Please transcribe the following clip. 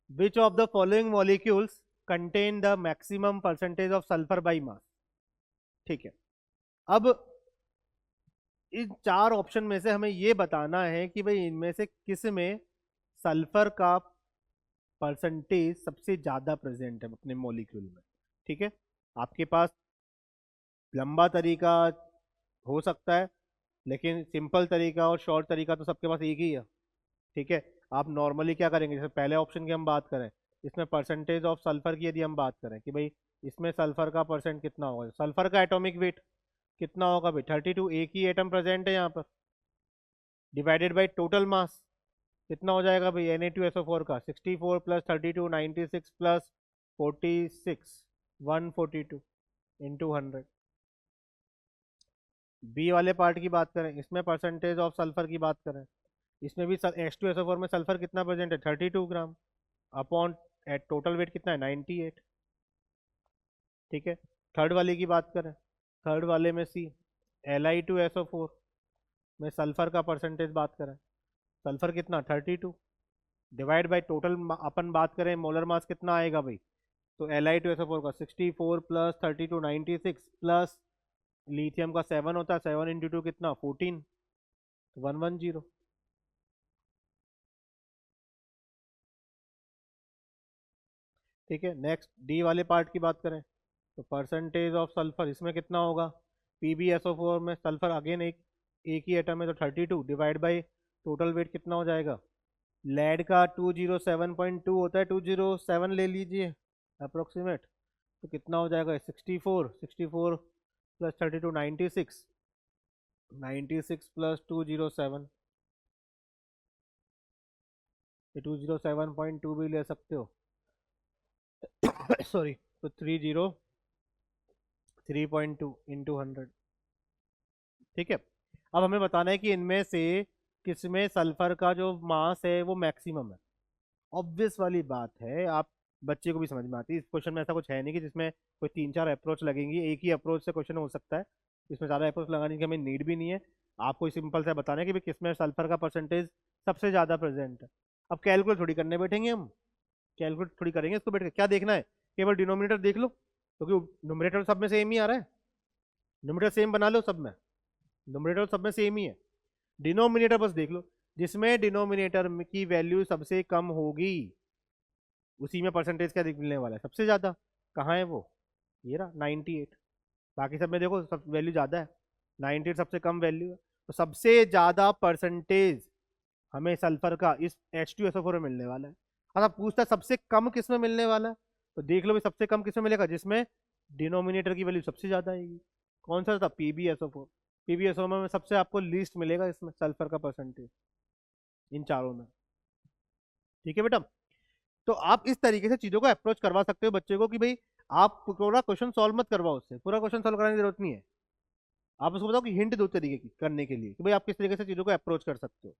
Which of the following molecules contain the maximum percentage of sulphur by mass. ठीक है, अब इन चार option में से हमें ये बताना है कि भाई इनमें से किस में सल्फर का परसेंटेज सबसे ज्यादा प्रेजेंट है अपने मॉलिक्यूल में। ठीक है, आपके पास लंबा तरीका हो सकता है, लेकिन सिंपल तरीका और शॉर्ट तरीका तो सबके पास एक ही है। ठीक है, आप नॉर्मली क्या करेंगे, जैसे पहले ऑप्शन की हम बात करें, इसमें परसेंटेज ऑफ सल्फर की यदि हम बात करें कि भाई इसमें सल्फर का परसेंट कितना होगा, सल्फर का एटॉमिक वेट कितना होगा भाई 32, एक ही एटम प्रेजेंट है यहाँ पर, डिवाइडेड बाई टोटल मास कितना हो जाएगा भाई Na2SO4 का 64 प्लस 32 96 प्लस 46 142 इंटू 100। बी वाले पार्ट की बात करें, इसमें परसेंटेज ऑफ सल्फर की बात करें, इसमें भी H2SO4 में सल्फर कितना प्रेजेंट है 32 gram upon at total weight कितना है 98। ठीक है, थर्ड वाले की बात करें, थर्ड वाले में सी Li2SO4 में सल्फर का परसेंटेज बात करें, सल्फर कितना 32 डिवाइड बाई टोटल अपन बात करें मोलर मास कितना आएगा भाई, तो Li2SO4 का 64 प्लस 32 96 प्लस लिथियम का 7 होता है, 7 इंटू 2 कितना 14 110। ठीक है, नेक्स्ट डी वाले पार्ट की बात करें तो परसेंटेज ऑफ सल्फर इसमें कितना होगा, PbSO4 में सल्फर अगेन एक ही एटम है तो 32 डिवाइड बाई टोटल वेट कितना हो जाएगा, लेड का 207.2 होता है, 207 ले लीजिए अप्रोक्सीमेट, तो कितना हो जाएगा 64 64 प्लस 32 96 96 प्लस 207, ये 207.2 भी ले सकते हो सॉरी, तो 303.2 इंटू 100। ठीक है, अब हमें बताना है कि इनमें से किसमें सल्फर का जो मास है वो मैक्सिमम है। ऑब्वियस वाली बात है, आप बच्चे को भी समझ में आती है, इस क्वेश्चन में ऐसा कुछ है नहीं कि जिसमें कोई तीन चार अप्रोच लगेंगी, एक ही अप्रोच से क्वेश्चन हो सकता है, इसमें ज़्यादा अप्रोच लगाने की हमें नीड भी नहीं है। आपको सिंपल से बताना है कि भाई किसमें सल्फर का परसेंटेज सबसे ज़्यादा प्रेजेंट है। अब कैलकुलेट थोड़ी करने बैठेंगे हम, कैलकुलेट थोड़ी करेंगे इसको बैठ के, क्या देखना है, केवल डिनोमिनेटर देख लो, क्योंकि न्यूमरेटर सब में सेम ही आ रहा है, न्यूमरेटर सेम बना लो सब में, न्यूमरेटर सब में सेम ही है, डिनोमिनेटर बस देख लो, जिसमें डिनोमिनेटर की वैल्यू सबसे कम होगी उसी में परसेंटेज क्या मिलने वाला है सबसे ज्यादा। कहाँ है वो, ये रहा 98, बाकी सब में देखो सब वैल्यू ज्यादा है, 98 सबसे कम वैल्यू है, तो सबसे ज्यादा परसेंटेज हमें सल्फर का इस H2SO4 में मिलने वाला है। अच्छा पूछता है सबसे कम किस में मिलने वाला है, तो देख लो भी सबसे कम किस में मिलेगा, जिसमें डिनोमिनेटर की वैल्यू सबसे ज्यादा आएगी। कौन सा था, PbSO4, PbSO4 में सबसे आपको लीस्ट मिलेगा इसमें सल्फर का परसेंटेज इन चारों में। ठीक है बेटा, तो आप इस तरीके से चीजों को अप्रोच करवा सकते हो बच्चे को कि भाई आप पूरा क्वेश्चन सॉल्व मत करवाओ, उससे पूरा क्वेश्चन सॉल्व कराने की जरूरत नहीं है, आप उसको बताओ कि हिंट दो तरीके की करने के लिए कि भाई आप किस तरीके से चीजों को अप्रोच कर सकते हो।